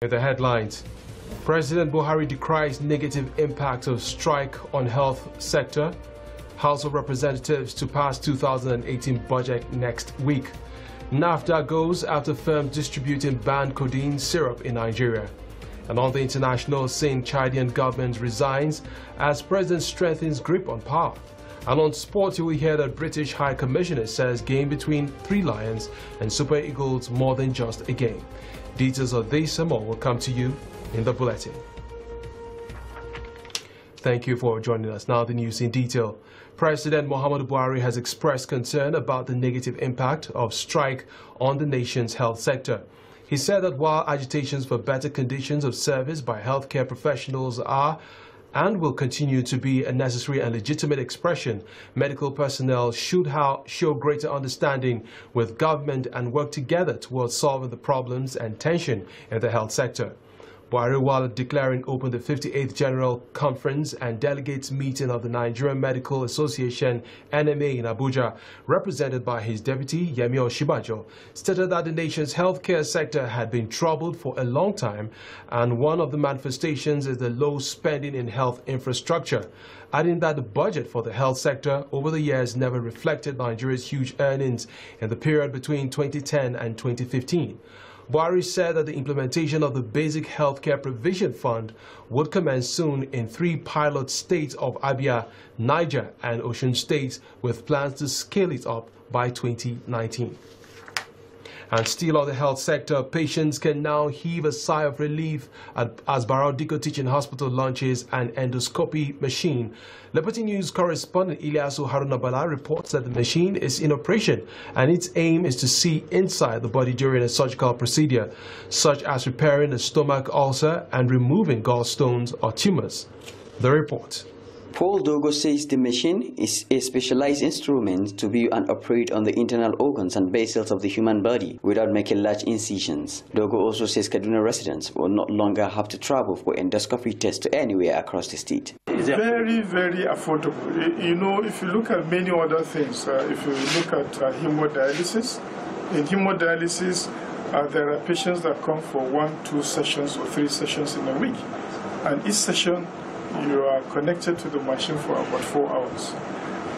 In the headlines, President Buhari decries negative impact of strike on health sector. House of Representatives to pass 2018 budget next week. NAFTA goes after firm distributing banned codeine syrup in Nigeria. And on the international scene, Chadian government resigns as president strengthens grip on power. And on sport, you will hear that British High Commissioner says game between Three Lions and Super Eagles more than just a game. Details of this and more will come to you in the bulletin. Thank you for joining us. Now the news in detail. President Muhammadu Buhari has expressed concern about the negative impact of strike on the nation's health sector. He said that while agitations for better conditions of service by healthcare professionals are and will continue to be a necessary and legitimate expression, medical personnel should show greater understanding with government and work together towards solving the problems and tension in the health sector. Buhari, while declaring open the 58th General Conference and Delegates Meeting of the Nigerian Medical Association (NMA) in Abuja, represented by his deputy Yemi Osinbajo, stated that the nation's healthcare sector had been troubled for a long time, and one of the manifestations is the low spending in health infrastructure, adding that the budget for the health sector over the years never reflected Nigeria's huge earnings in the period between 2010 and 2015. Buhari said that the implementation of the Basic Healthcare Provision Fund would commence soon in 3 pilot states of Abia, Niger and Osun states, with plans to scale it up by 2019. And still on the health sector, patients can now heave a sigh of relief as Barao Dikko Teaching Hospital launches an endoscopy machine. Liberty News correspondent Ilyasu Haruna Bala reports that the machine is in operation and its aim is to see inside the body during a surgical procedure, such as repairing a stomach ulcer and removing gallstones or tumors. The report. Paul Dogo says the machine is a specialized instrument to view and operate on the internal organs and vessels of the human body without making large incisions. Dogo also says Kaduna residents will not longer have to travel for endoscopy tests to anywhere across the state. Very, very affordable. You know, if you look at many other things, if you look at hemodialysis, in hemodialysis, there are patients that come for 1, 2 sessions or 3 sessions in a week. And each session, you are connected to the machine for about 4 hours.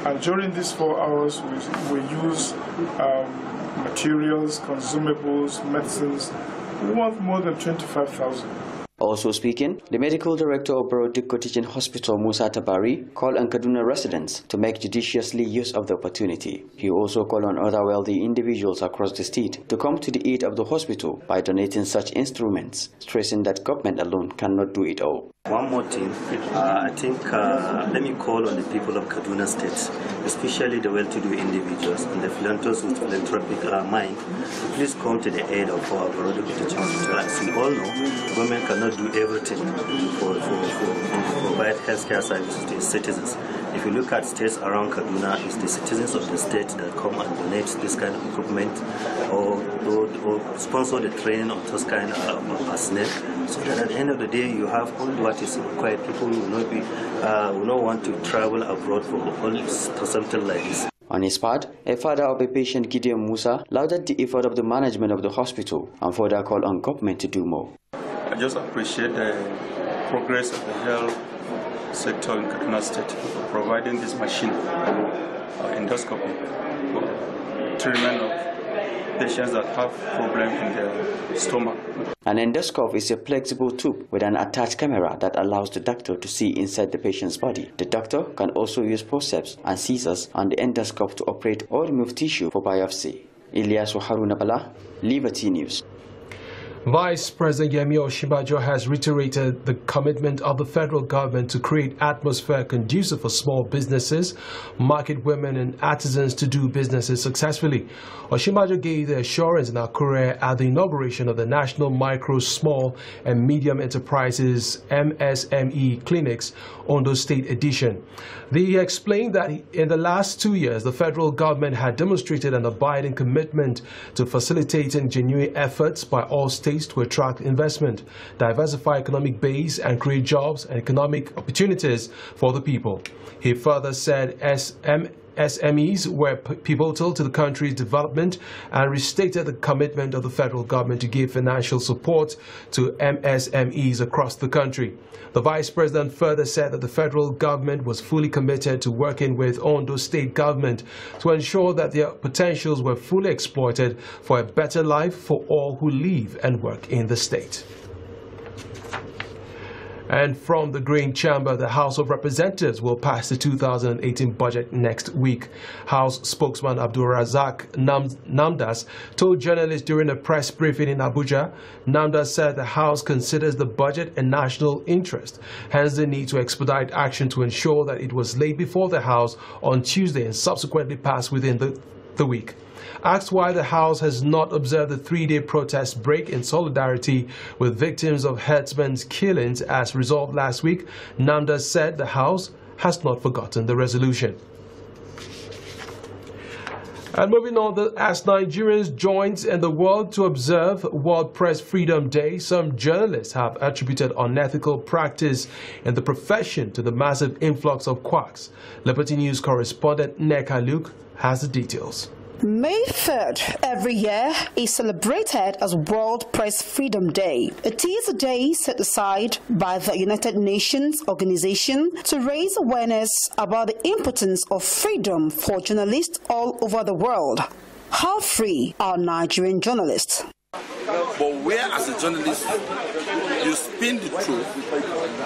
And during these 4 hours, we use materials, consumables, medicines, worth more than 25,000. Also speaking, the medical director of Barao Dikko Teaching Hospital, Musa Tabari, called on Kaduna residents to make judiciously use of the opportunity. He also called on other wealthy individuals across the state to come to the aid of the hospital by donating such instruments, stressing that government alone cannot do it all. One more thing, I think let me call on the people of Kaduna State, especially the well-to-do individuals and the philanthropists with philanthropic mind, to please come to the aid of our Barao Dikko Teaching Hospital. As we all know, government cannot do everything to provide healthcare services to its citizens. If you look at states around Kaduna, it's the citizens of the state that come and donate this kind of equipment or sponsor the training of those kind of personnel, so that at the end of the day you have all what is required. People will not want to travel abroad for something like this. On his part, a father of a patient, Gideon Musa, lauded the effort of the management of the hospital and further called on government to do more. I just appreciate the progress of the health sector in Kaduna State for providing this machine, endoscopy, for treatment of patients that have problems in their stomach. An endoscope is a flexible tube with an attached camera that allows the doctor to see inside the patient's body. The doctor can also use forceps and scissors on the endoscope to operate or remove tissue for biopsy. Ilyasu Haruna Bala, Liberty News. Vice President Yemi Osinbajo has reiterated the commitment of the federal government to create atmosphere conducive for small businesses, market women and artisans to do businesses successfully. Osinbajo gave the assurance in Akure at the inauguration of the National Micro, Small and Medium Enterprises MSME Clinics Ondo State Edition. He explained that in the last 2 years, the federal government had demonstrated an abiding commitment to facilitating genuine efforts by all states to attract investment, diversify economic base and create jobs and economic opportunities for the people. He further said MSMEs were pivotal to the country's development and restated the commitment of the federal government to give financial support to MSMEs across the country. The Vice President further said that the federal government was fully committed to working with Ondo State government to ensure that their potentials were fully exploited for a better life for all who live and work in the state. And from the Green Chamber, the House of Representatives will pass the 2018 budget next week. House spokesman Abdulrazak Namdas told journalists during a press briefing in Abuja. Namdas said the House considers the budget a national interest, hence the need to expedite action to ensure that it was laid before the House on Tuesday and subsequently passed within the week. Asked why the House has not observed the 3-day protest break in solidarity with victims of herdsmen's killings as resolved last week, Namdas said the House has not forgotten the resolution. And moving on, as Nigerians joined in the world to observe World Press Freedom Day, some journalists have attributed unethical practice in the profession to the massive influx of quacks. Liberty News correspondent Neka Luke has the details. May 3rd every year is celebrated as World Press Freedom Day. It is a day set aside by the United Nations organization to raise awareness about the importance of freedom for journalists all over the world. How free are Nigerian journalists? But where as a journalist you spin the truth,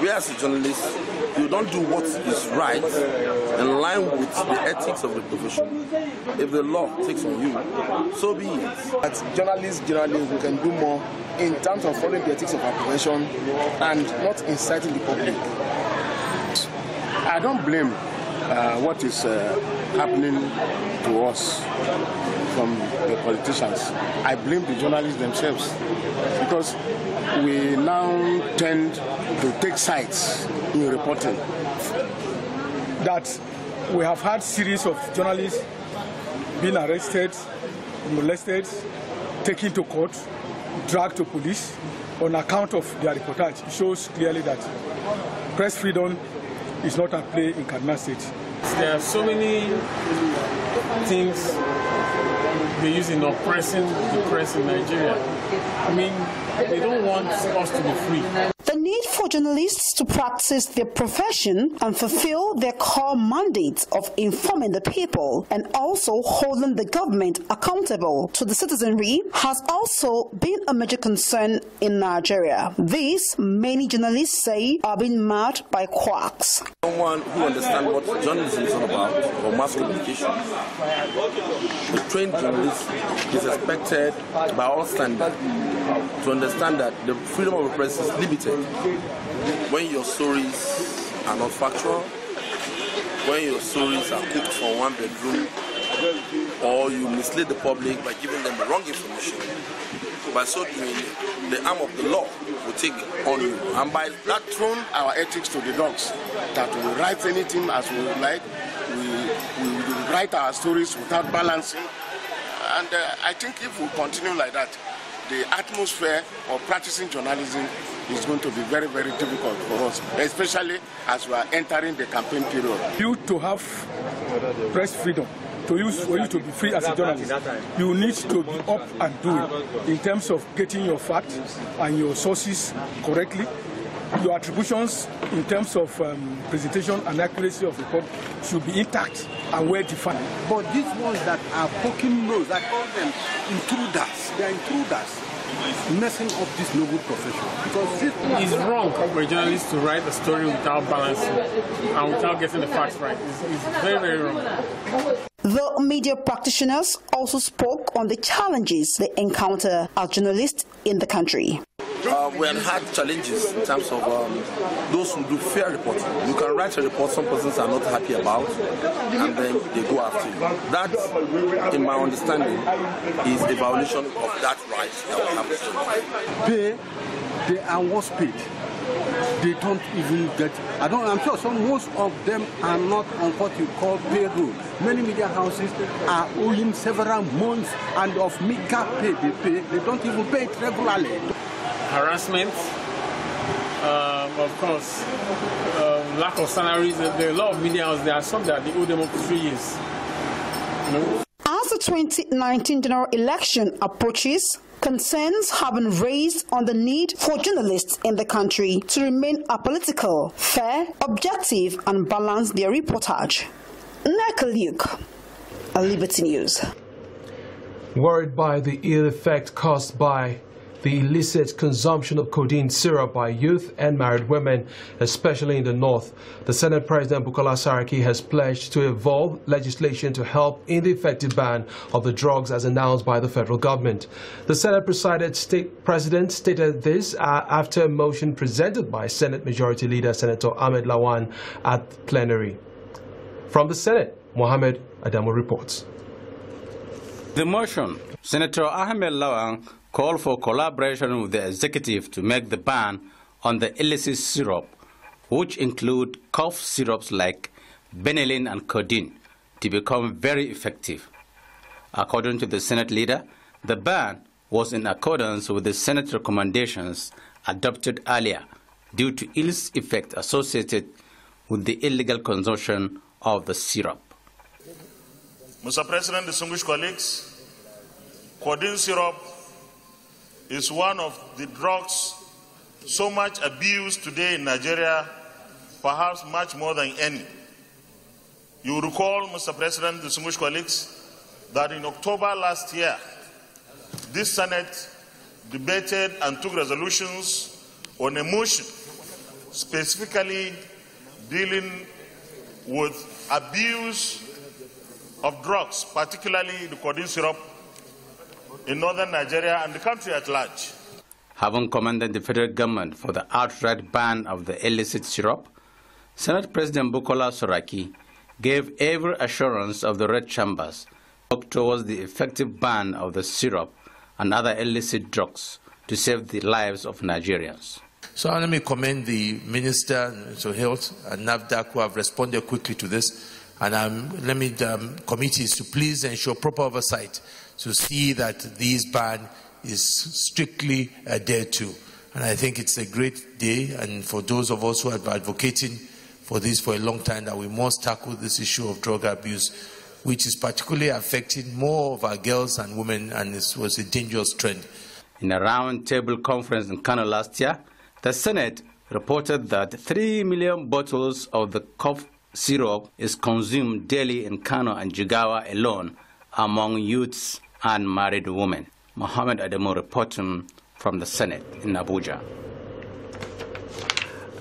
where as a journalist you don't do what is right in line with the ethics of the profession, if the law takes on you, so be it. As journalists, generally, we can do more in terms of following the ethics of our profession and not inciting the public. I don't blame what is happening to us from the politicians. I blame the journalists themselves, because we now tend to take sides in reporting. That we have had series of journalists being arrested, molested, taken to court, dragged to police on account of their reportage. It shows clearly that press freedom is not at play in Kaduna State. There are so many things they use in oppressing the press in Nigeria. I mean, they don't want us to be free. The need for journalists to practice their profession and fulfill their core mandate of informing the people and also holding the government accountable to the citizenry has also been a major concern in Nigeria. This, many journalists say, are being marred by quacks. Someone who understands what journalism is all about, or mass communication, a trained journalist is expected by all standards to understand that the freedom of the press is limited when your stories are not factual, when your stories are cooked from one bedroom, or you mislead the public by giving them the wrong information. By so doing, the arm of the law will take on you. And by that throwing our ethics to the dogs, that we write anything as we like, we write our stories without balancing. And I think if we continue like that, the atmosphere of practicing journalism is going to be very, very difficult for us, especially as we are entering the campaign period. You to have press freedom, for you to be free as a journalist, you need to be up and doing in terms of getting your facts and your sources correctly. Your attributions in terms of presentation and accuracy of report should be intact and well defined. But these ones that are poking nose, I call them intruders. They are intruders, messing up this noble profession. Because it's wrong for a journalist to write a story without balancing and without getting the facts right. It's very, very wrong. The media practitioners also spoke on the challenges they encounter as journalists in the country. We have had challenges in terms of those who do fair reporting. You can write a report some persons are not happy about, and then they go after you. That, in my understanding, is a violation of that right that we have to They are worse paid. They don't even get. I'm sure most of them are not on what you call payroll. Many media houses are owing several months and of meager pay they don't even pay it regularly. Harassment, of course, lack of salaries. There are a lot of media houses. There are some that they owe them up to 3 years. As the 2019 general election approaches, concerns have been raised on the need for journalists in the country to remain apolitical, fair, objective, and balance their reportage. Nneka Luke, Liberty News. Worried by the ill effect caused by the illicit consumption of codeine syrup by youth and married women, especially in the north, the Senate President Bukola Saraki has pledged to evolve legislation to help in the effective ban of the drugs as announced by the federal government. The Senate President stated this after a motion presented by Senate Majority Leader Senator Ahmed Lawan at plenary. From the Senate, Mohammed Adamu reports. The motion, Senator Ahmed Lawan called for collaboration with the executive to make the ban on the illicit syrup, which include cough syrups like Benylin and codeine, to become very effective. According to the Senate leader, the ban was in accordance with the Senate recommendations adopted earlier due to ill effects associated with the illegal consumption of the syrup. Mr. President, distinguished colleagues, codeine syrup is one of the drugs so much abused today in Nigeria, perhaps much more than any. You recall, Mr. President, distinguished colleagues, that in October last year, this Senate debated and took resolutions on a motion specifically dealing with abuse of drugs, particularly the codeine syrup, in northern Nigeria and the country at large. Having commended the federal government for the outright ban of the illicit syrup, Senate President Bukola Saraki gave every assurance of the red chambers towards the effective ban of the syrup and other illicit drugs to save the lives of Nigerians. So let me commend the Minister of Health and NAFDAC who have responded quickly to this, and let me committees to please ensure proper oversight to see that this ban is strictly adhered to. And I think it's a great day, and for those of us who have been advocating for this for a long time, that we must tackle this issue of drug abuse, which is particularly affecting more of our girls and women, and this was a dangerous trend. In a round-table conference in Kano last year, the Senate reported that 3 million bottles of the cough syrup is consumed daily in Kano and Jigawa alone among youths and married women. Mohammed Adamu reporting from the Senate in Abuja.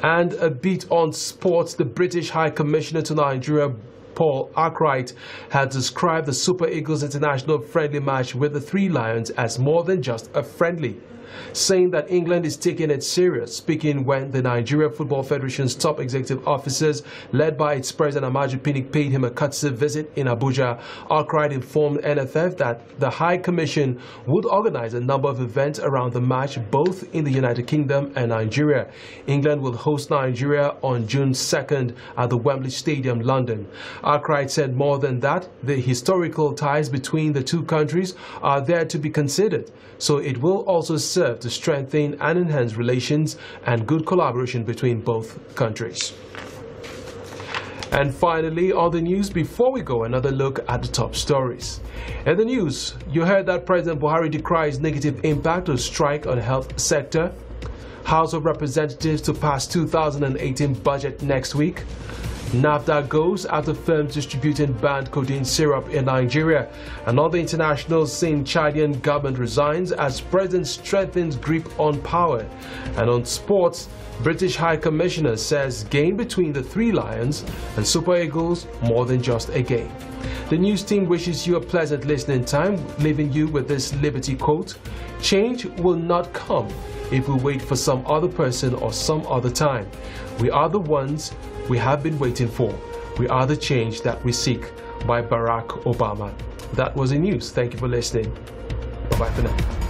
And a bit on sports, the British High Commissioner to Nigeria, Paul Arkwright, had described the Super Eagles international friendly match with the Three Lions as more than just a friendly, saying that England is taking it serious, speaking when the Nigeria Football Federation's top executive officers, led by its president Amaju Pinnick, paid him a courtesy visit in Abuja. Arkwright informed NFF that the High Commission would organize a number of events around the match, both in the United Kingdom and Nigeria. England will host Nigeria on June 2nd at the Wembley Stadium, London. Arkwright said more than that, the historical ties between the two countries are there to be considered, so it will also serve to strengthen and enhance relations and good collaboration between both countries. And finally, on the news, before we go, another look at the top stories. In the news, you heard that President Buhari decries negative impact of strike on the health sector. House of Representatives to pass 2018 budget next week. NAFDAC goes after firms distributing banned codeine syrup in Nigeria. And on the international scene, Chadian government resigns as president strengthens grip on power. And on sports, British High Commissioner says game between the Three Lions and Super Eagles more than just a game. The news team wishes you a pleasant listening time, leaving you with this Liberty quote: "Change will not come if we wait for some other person or some other time. We are the ones we have been waiting for. We are the change that we seek," by Barack Obama. That was the news. Thank you for listening. Bye-bye for now.